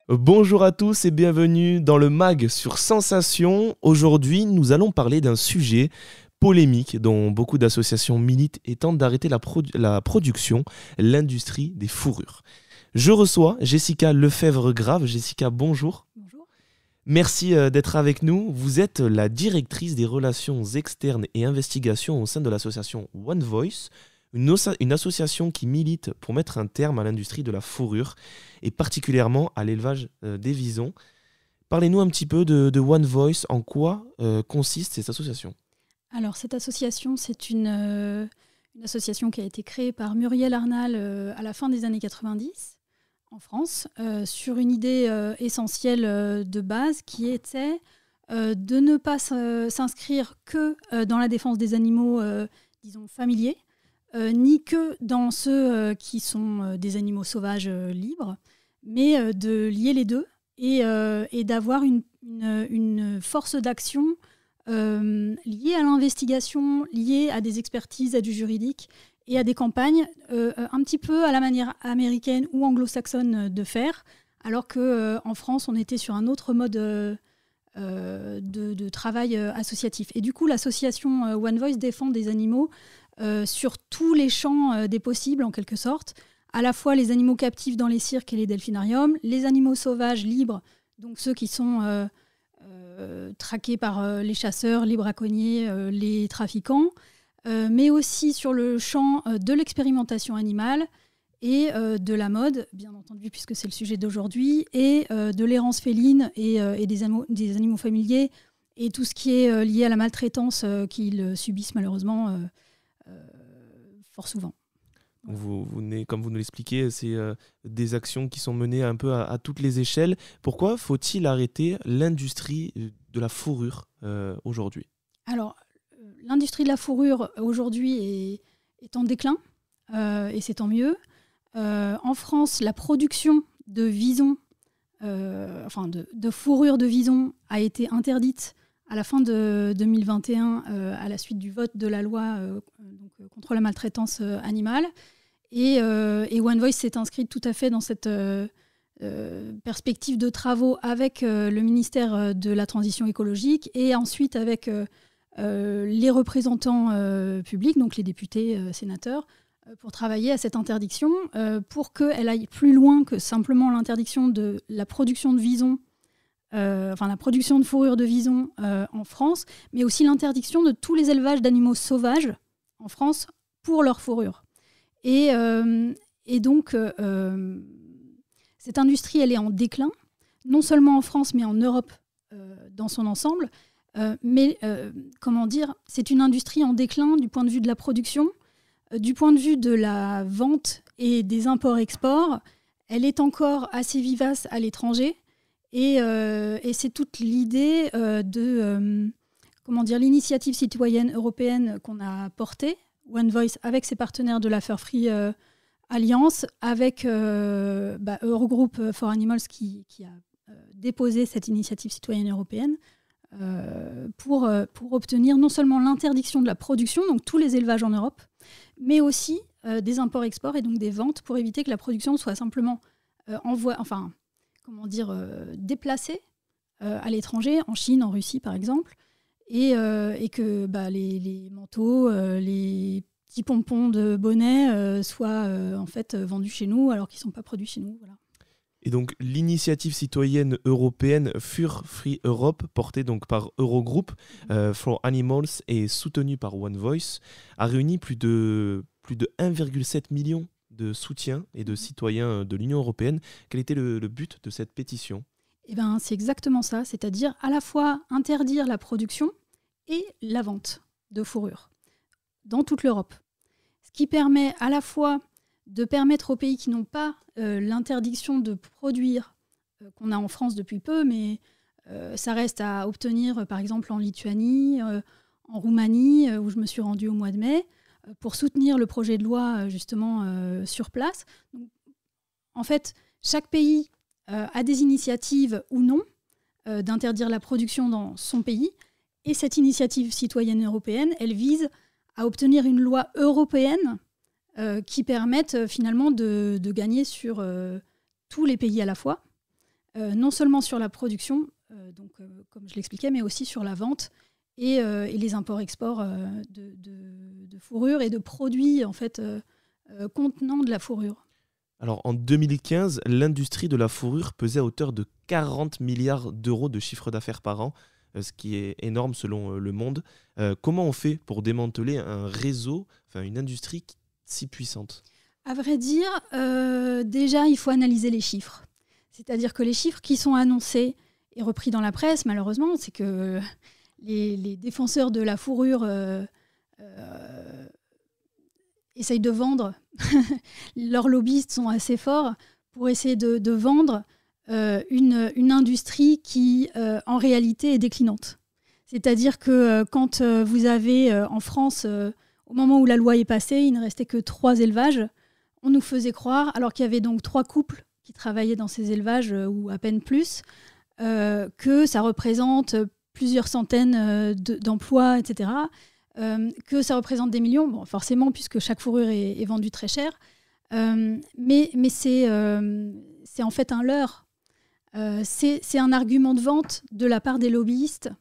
Bonjour à tous et bienvenue dans le MAG sur Sensation. Aujourd'hui, nous allons parler d'un sujet polémique dont beaucoup d'associations militent et tentent d'arrêter la production, l'industrie des fourrures. Je reçois Jessica Lefebvre-Grave. Jessica, bonjour. Bonjour. Merci d'être avec nous. Vous êtes la directrice des relations externes et investigations au sein de l'association One Voice, une association qui milite pour mettre un terme à l'industrie de la fourrure et particulièrement à l'élevage des visons. Parlez-nous un petit peu de One Voice, en quoi consiste cette association ? Alors, cette association, c'est une association qui a été créée par Muriel Arnal à la fin des années 90 en France, sur une idée essentielle de base qui était de ne pas s'inscrire que dans la défense des animaux, disons, familiers, ni que dans ceux qui sont des animaux sauvages libres, mais de lier les deux et d'avoir une force d'action liée à l'investigation, liée à des expertises, à du juridique et à des campagnes un petit peu à la manière américaine ou anglo-saxonne de faire, alors qu'en France, on était sur un autre mode de travail associatif. Et du coup, l'association One Voice défend des animaux sur tous les champs des possibles, en quelque sorte, à la fois les animaux captifs dans les cirques et les delphinariums, les animaux sauvages libres, donc ceux qui sont traqués par les chasseurs, les braconniers, les trafiquants, mais aussi sur le champ de l'expérimentation animale et de la mode, bien entendu, puisque c'est le sujet d'aujourd'hui, et de l'errance féline et des animaux familiers, et tout ce qui est lié à la maltraitance qu'ils subissent malheureusement fort souvent. Comme vous nous l'expliquez, c'est des actions qui sont menées un peu à toutes les échelles. Pourquoi faut-il arrêter l'industrie de la fourrure aujourd'hui ? Alors, l'industrie de la fourrure aujourd'hui est en déclin, et c'est tant mieux. En France, la production de visons, de fourrure de visons a été interdite à la fin de 2021 à la suite du vote de la loi contre la maltraitance animale. Et One Voice s'est inscrite tout à fait dans cette perspective de travaux avec le ministère de la Transition écologique et ensuite avec les représentants publics, donc les députés, sénateurs, pour travailler à cette interdiction, pour qu'elle aille plus loin que simplement l'interdiction de la production de visons, la production de fourrure de visons en France, mais aussi l'interdiction de tous les élevages d'animaux sauvages en France pour leur fourrure. Et donc, cette industrie, elle est en déclin, non seulement en France, mais en Europe dans son ensemble. C'est une industrie en déclin du point de vue de la production, du point de vue de la vente et des imports-exports. Elle est encore assez vivace à l'étranger. Et c'est toute l'idée de l'initiative citoyenne européenne qu'on a portée, One Voice, avec ses partenaires de la Fur Free Alliance, avec Eurogroup for Animals qui a déposé cette initiative citoyenne européenne pour obtenir non seulement l'interdiction de la production, donc tous les élevages en Europe, mais aussi des imports-exports et donc des ventes pour éviter que la production soit simplement déplacée à l'étranger, en Chine, en Russie par exemple, et que les manteaux, les petits pompons de bonnet soient vendus chez nous alors qu'ils ne sont pas produits chez nous. Voilà. Et donc l'initiative citoyenne européenne Fur Free Europe, portée donc par Eurogroup for Animals et soutenue par One Voice, a réuni plus de 1,7 million de soutiens et de citoyens de l'Union européenne. Quel était le but de cette pétition ? C'est exactement ça, c'est-à-dire à la fois interdire la production et la vente de fourrure dans toute l'Europe. Ce qui permet à la fois de permettre aux pays qui n'ont pas l'interdiction de produire, qu'on a en France depuis peu, mais ça reste à obtenir par exemple en Lituanie, en Roumanie, où je me suis rendue au mois de mai, pour soutenir le projet de loi justement sur place. Donc, en fait, chaque pays a des initiatives ou non d'interdire la production dans son pays. Et cette initiative citoyenne européenne, elle vise à obtenir une loi européenne qui permette finalement de gagner sur tous les pays à la fois. non seulement sur la production, comme je l'expliquais, mais aussi sur la vente et les imports-exports de fourrure et de produits en fait, contenant de la fourrure. Alors en 2015, l'industrie de la fourrure pesait à hauteur de 40 milliards d'euros de chiffre d'affaires par an, ce qui est énorme selon Le Monde. Comment on fait pour démanteler un réseau, une industrie si puissante ? À vrai dire, déjà, il faut analyser les chiffres. C'est-à-dire que les chiffres qui sont annoncés et repris dans la presse, malheureusement, c'est que les défenseurs de la fourrure essayent de vendre. Leurs lobbyistes sont assez forts pour essayer de vendre une industrie qui, en réalité, est déclinante. C'est-à-dire que quand vous avez en France, au moment où la loi est passée, il ne restait que 3 élevages. On nous faisait croire, alors qu'il y avait donc 3 couples qui travaillaient dans ces élevages, ou à peine plus, que ça représente plusieurs centaines d'emplois, etc., que ça représente des millions, bon, forcément, puisque chaque fourrure est vendue très cher. Mais c'est en fait un leurre. C'est un argument de vente de la part des lobbyistes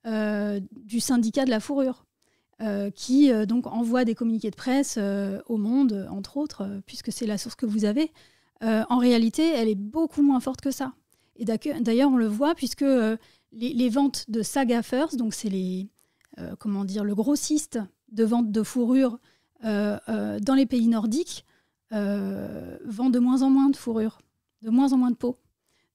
du syndicat de la fourrure, qui donc envoie des communiqués de presse au Monde, entre autres, puisque c'est la source que vous avez. En réalité, elle est beaucoup moins forte que ça. Et d'ailleurs, on le voit, puisque les ventes de Saga Furs, donc c'est le grossiste de vente de fourrure dans les pays nordiques, vend de moins en moins de fourrure, de moins en moins de peau.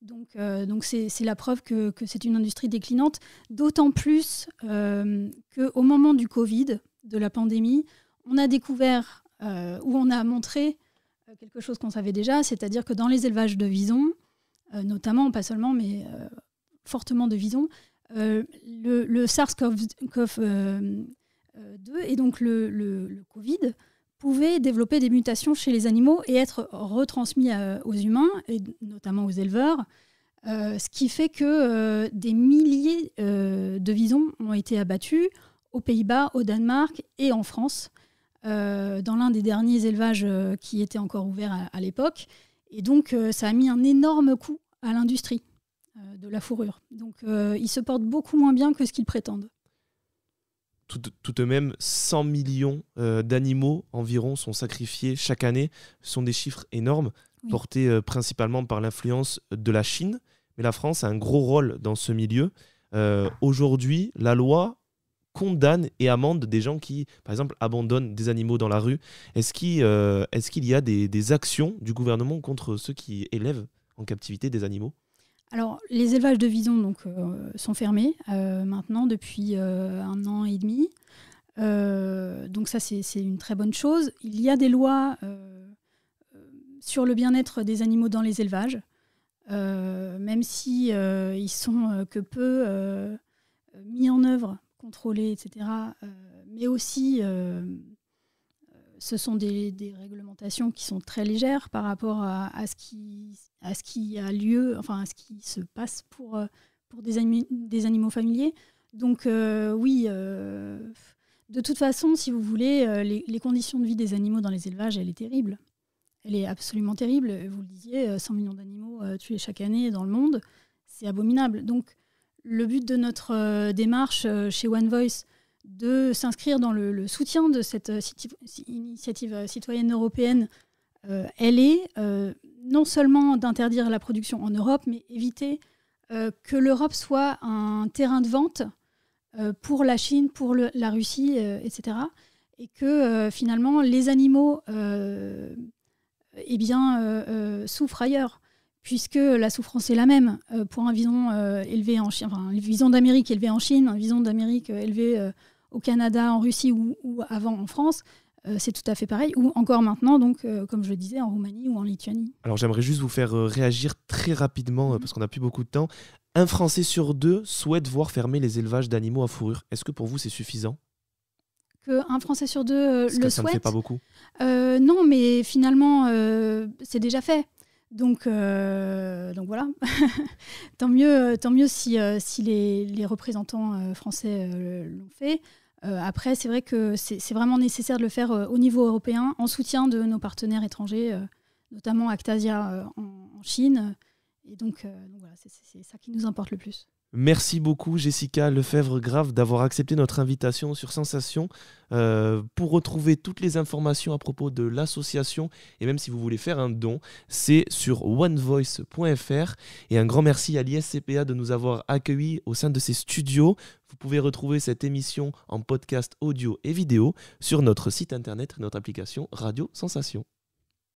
Donc c'est la preuve que c'est une industrie déclinante, d'autant plus qu'au moment du Covid, de la pandémie, on a découvert, ou on a montré quelque chose qu'on savait déjà, c'est-à-dire que dans les élevages de visons, notamment, pas seulement, mais fortement de visons, le SARS-CoV-2 et donc le Covid pouvaient développer des mutations chez les animaux et être retransmis aux humains, et notamment aux éleveurs, ce qui fait que des milliers de visons ont été abattus aux Pays-Bas, au Danemark et en France, dans l'un des derniers élevages qui était encore ouvert à l'époque. Et donc, ça a mis un énorme coup à l'industrie de la fourrure. Donc, ils se portent beaucoup moins bien que ce qu'ils prétendent. Tout de même, 100 millions d'animaux environ sont sacrifiés chaque année. Ce sont des chiffres énormes, oui, portés principalement par l'influence de la Chine. Mais la France a un gros rôle dans ce milieu. Aujourd'hui, la loi condamne et amende des gens qui, par exemple, abandonnent des animaux dans la rue. Est-ce qu'il y a des actions du gouvernement contre ceux qui élèvent en captivité des animaux ? Alors, les élevages de visons sont fermés maintenant depuis 1 an et demi. Donc ça, c'est une très bonne chose. Il y a des lois sur le bien-être des animaux dans les élevages, même si ils sont que peu mis en œuvre, contrôlés, etc. Mais aussi, ce sont des réglementations qui sont très légères par rapport à ce qui a lieu, enfin à ce qui se passe pour des animaux familiers. Donc oui, de toute façon, si vous voulez, les conditions de vie des animaux dans les élevages, elle est terrible. Elle est absolument terrible. Vous le disiez, 100 millions d'animaux tués chaque année dans le monde, c'est abominable. Donc le but de notre démarche chez One Voice, de s'inscrire dans le soutien de cette initiative citoyenne européenne, elle est non seulement d'interdire la production en Europe, mais éviter que l'Europe soit un terrain de vente pour la Chine, pour la Russie, etc. Et que finalement les animaux souffrent ailleurs, puisque la souffrance est la même pour un vison élevé en Chine, enfin un vison d'Amérique élevé en Chine, un vison d'Amérique élevé au Canada, en Russie ou avant en France, c'est tout à fait pareil. Ou encore maintenant, donc, comme je le disais, en Roumanie ou en Lituanie. Alors j'aimerais juste vous faire réagir très rapidement, parce qu'on n'a plus beaucoup de temps. Un Français sur 2 souhaite voir fermer les élevages d'animaux à fourrure. Est-ce que pour vous, c'est suffisant ? Qu'un Français sur 2 le souhaite ? Ça ne fait pas beaucoup. Non, mais finalement, c'est déjà fait. Donc voilà. tant mieux si les représentants français l'ont fait. Après, c'est vrai que c'est vraiment nécessaire de le faire au niveau européen, en soutien de nos partenaires étrangers, notamment Actasia en Chine Et donc voilà, c'est ça qui nous importe le plus. Merci beaucoup Jessica Lefebvre-Grave d'avoir accepté notre invitation sur Sensation. Pour retrouver toutes les informations à propos de l'association et même si vous voulez faire un don, c'est sur onevoice.fr. Et un grand merci à l'ISCPA de nous avoir accueillis au sein de ses studios. Vous pouvez retrouver cette émission en podcast audio et vidéo sur notre site internet et notre application Radio Sensation.